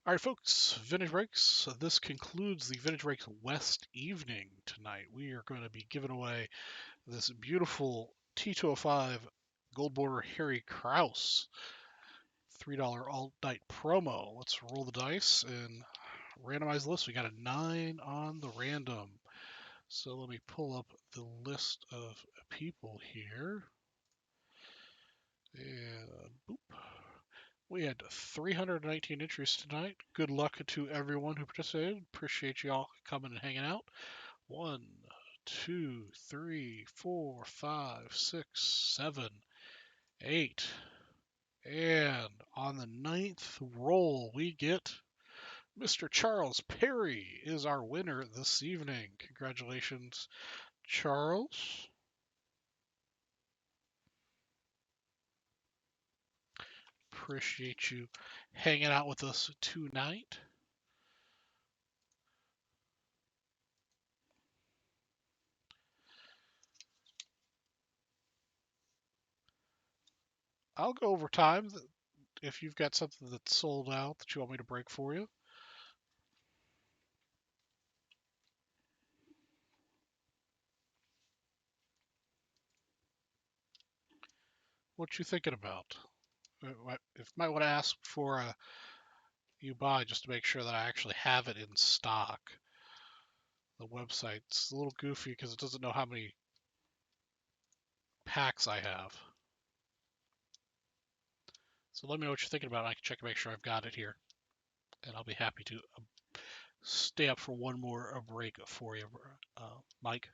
All right, folks, Vintage Breaks. This concludes the Vintage Breaks West evening tonight. We are going to be giving away this beautiful T205 Gold Border Harry Krause $3 all night promo. Let's roll the dice and randomize the list. We got a 9 on the random. So let me pull up the list of people here. And boop. We had 319 entries tonight. Good luck to everyone who participated. Appreciate you all coming and hanging out. 1, 2, 3, 4, 5, 6, 7, 8. And on the 9th roll, we get Mr. Charles Perry is our winner this evening. Congratulations, Charles. Appreciate you hanging out with us tonight. I'll go over time if you've got something that's sold out that you want me to break for you. What you thinking about? If you might want to ask for you buy just to make sure that I actually have it in stock. The website's a little goofy because it doesn't know how many packs I have. So let me know what you're thinking about. I can check and make sure I've got it here, and I'll be happy to stay up for one more break for you, Mike.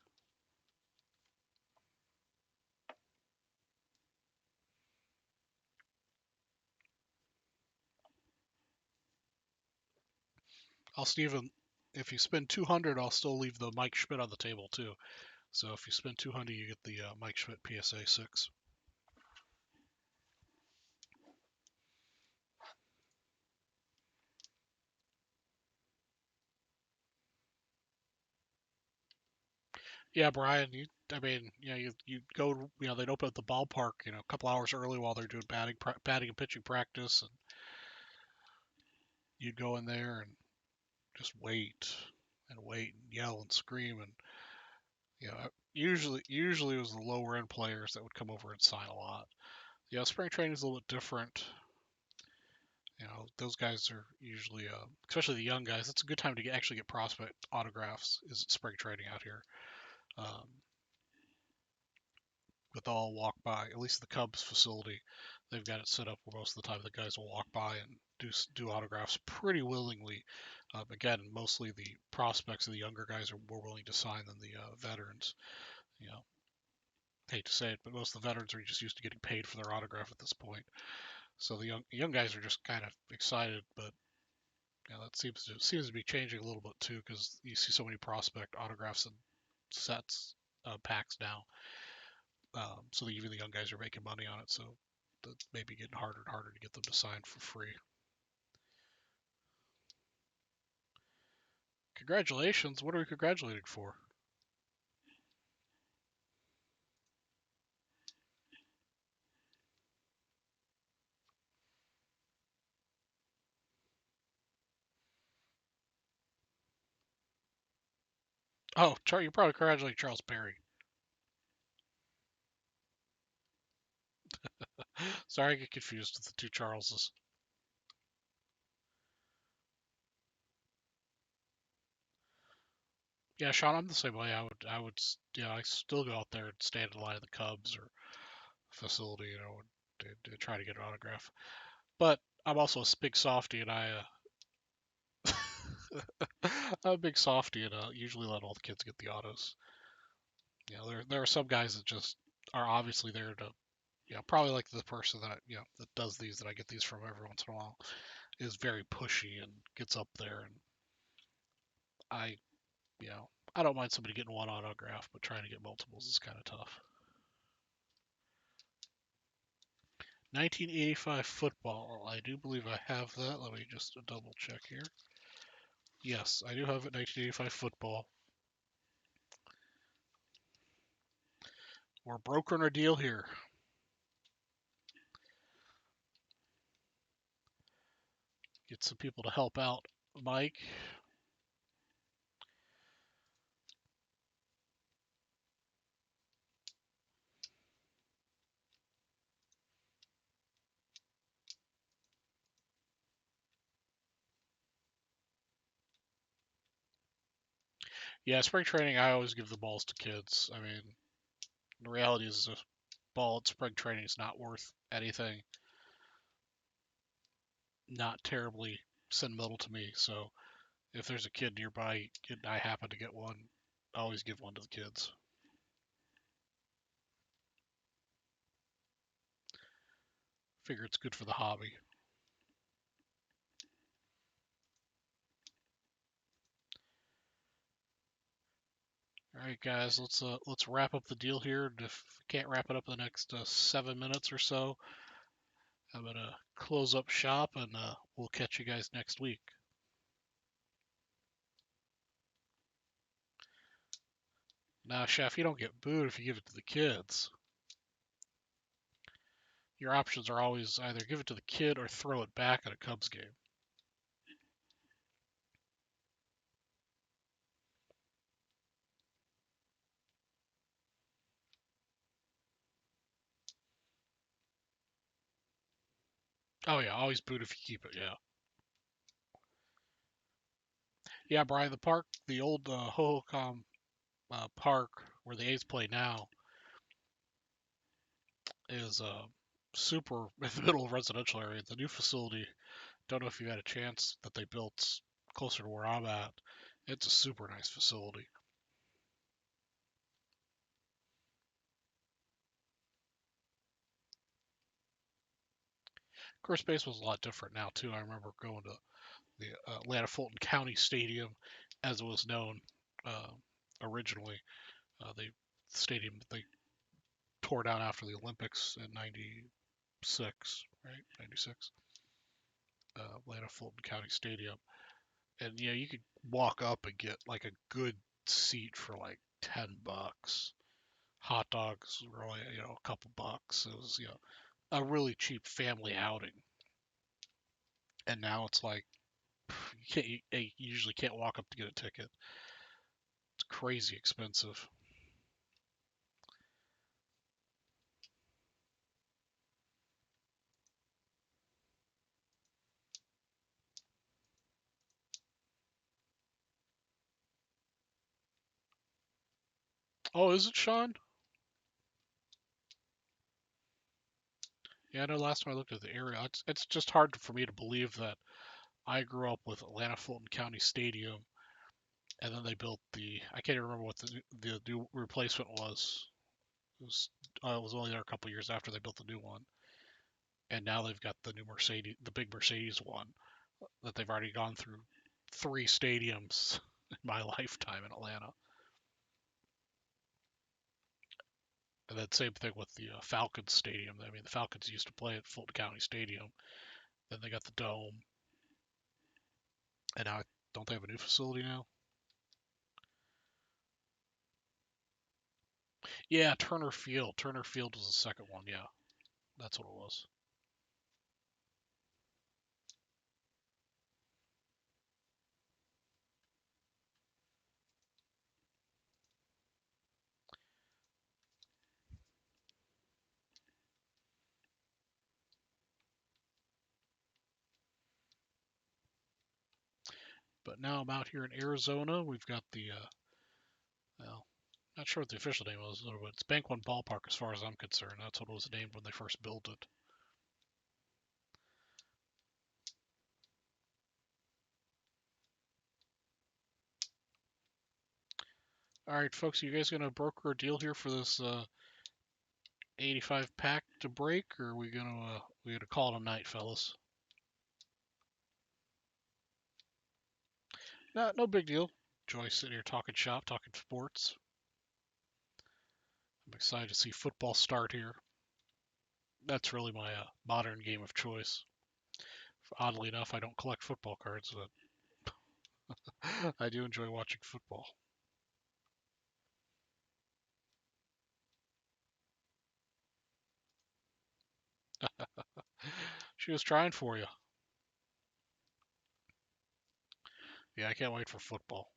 I'll even if you spend 200, I'll still leave the Mike Schmidt on the table too. So if you spend 200, you get the Mike Schmidt PSA 6. Yeah, Brian. I mean, you go, they'd open up the ballpark, a couple hours early while they're doing batting and pitching practice, and you'd go in there and just wait and yell and scream, and usually it was the lower end players that would come over and sign a lot. Spring training is a little bit different. Those guys are usually, especially the young guys. It's a good time to actually get prospect autographs. Is it spring training out here? Um, with all walk by. At least the Cubs facility, they've got it set up where most of the time the guys will walk by and do autographs pretty willingly. Again, mostly the prospects and the younger guys are more willing to sign than the veterans. You know, hate to say it, but most of the veterans are just used to getting paid for their autograph at this point. So the young guys are just kind of excited, but that seems to be changing a little bit too because you see so many prospect autographs and sets packs now. So even the young guys are making money on it. So that's maybe getting harder and harder to get them to sign for free. Congratulations. What are we congratulating for? Oh, you're probably congratulating Charles Perry. Sorry, I get confused with the two Charleses. Yeah, Sean, I'm the same way. I still go out there and stand in line at the Cubs or facility, to try to get an autograph. But I'm also a big softy, and I'm a big softy, and usually let all the kids get the autos. There are some guys that just are obviously there to, probably like the person that that does these that I get these from every once in a while is very pushy and gets up there, and I, I don't mind somebody getting one autograph, but trying to get multiples is kind of tough. 1985 football. I do believe I have that. Let me just double check here. Yes, I do have it. 1985 football. We're brokering a deal here. get some people to help out Mike. Yeah, spring training, I always give the balls to kids. I mean, the reality is a ball at spring training is not worth anything. Not terribly sentimental to me. So if there's a kid nearby and I happen to get one, I always give one to the kids. Figure it's good for the hobby. All right, guys, let's wrap up the deal here. And if we can't wrap it up in the next 7 minutes or so, I'm gonna close up shop and we'll catch you guys next week. Now, Chef, you don't get booed if you give it to the kids. Your options are always either give it to the kid or throw it back at a Cubs game. Oh yeah, always boot if you keep it. Yeah, yeah, Brian. The park, the old Hohokam park where the A's play now, is super in the middle of a residential area. The new facility, don't know if you had a chance that they built closer to where I'm at. It's a super nice facility. Of course, baseball's a lot different now too. I remember going to the Atlanta Fulton County Stadium, as it was known uh, originally. The stadium they tore down after the Olympics in '96, right? '96. Atlanta Fulton County Stadium, and you could walk up and get like a good seat for like $10. Hot dogs were only a couple bucks. It was a really cheap family outing. And now it's like you usually can't walk up to get a ticket. It's crazy expensive. Oh, is it, Sean? Yeah, I know. Last time I looked at the area, it's just hard for me to believe that I grew up with Atlanta Fulton County Stadium, and then they built I can't even remember what the new replacement was. It was only there a couple years after they built the new one, and now they've got the new Mercedes, the big Mercedes one that they've already gone through 3 stadiums in my lifetime in Atlanta. And then same thing with the Falcons Stadium. I mean, the Falcons used to play at Fulton County Stadium. Then they got the Dome, and now don't they have a new facility now? Yeah, Turner Field. Turner Field was the second one. Yeah, that's what it was. But now I'm out here in Arizona. We've got well, not sure what the official name was, but it's Bank One Ballpark as far as I'm concerned. That's what it was named when they first built it. All right, folks, you guys gonna broker a deal here for this 85 pack to break, or are we gonna call it a night, fellas? No big deal. Enjoy sitting here talking shop, talking sports. I'm excited to see football start here. That's really my modern game of choice. Oddly enough, I don't collect football cards, but I do enjoy watching football. She was trying for you. Yeah, I can't wait for football.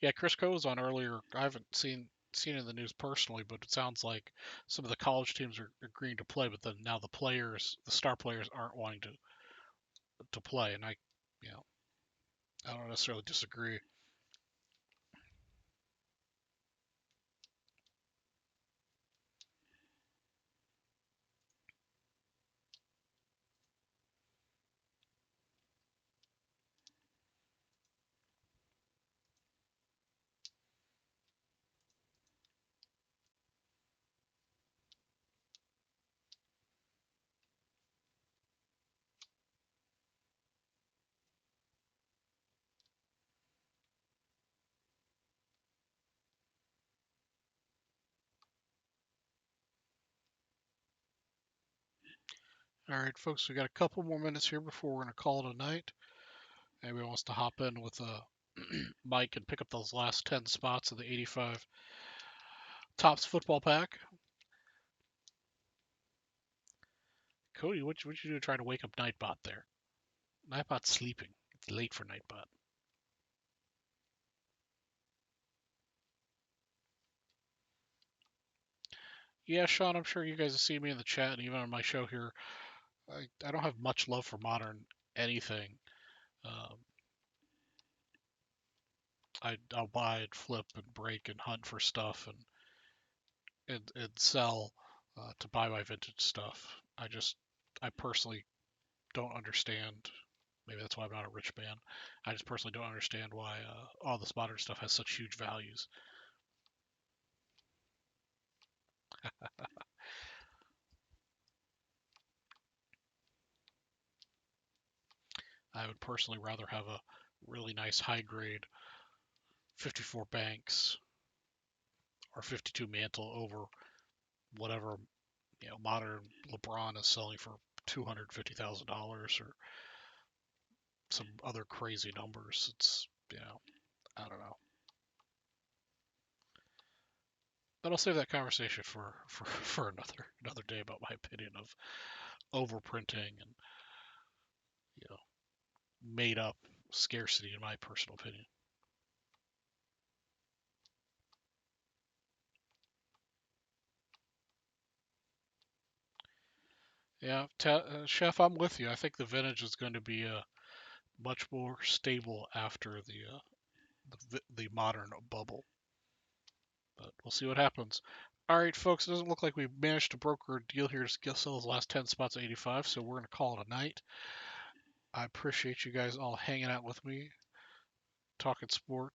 Yeah, Chris Coe was on earlier. I haven't seen it in the news personally, but it sounds like some of the college teams are agreeing to play, but then now the star players, aren't wanting to play, and you know, I don't necessarily disagree. All right, folks, we got a couple more minutes here before we're gonna call it a night. Anybody wants to hop in with a mic and pick up those last 10 spots of the 85 Tops football pack? Cody, what you do trying to wake up Nightbot there? Nightbot's sleeping. It's late for Nightbot. Yeah, Sean, I'm sure you guys have seen me in the chat and even on my show here. I don't have much love for modern anything. Um, I'll buy and flip and break and hunt for stuff and sell to buy my vintage stuff. I personally don't understand. Maybe that's why I'm not a rich man. I just personally don't understand why all this modern stuff has such huge values. I would personally rather have a really nice high grade 54 Banks or 52 Mantle over whatever modern LeBron is selling for $250,000 or some other crazy numbers. It's I don't know. But I'll save that conversation for another day about my opinion of overprinting and you know made up scarcity in my personal opinion. Yeah, Chef, I'm with you. I think the vintage is going to be much more stable after the modern bubble. But we'll see what happens. All right, folks, it doesn't look like we've managed to broker a deal here to sell those last 10 spots at 85, so we're going to call it a night. I appreciate you guys all hanging out with me, talking sport.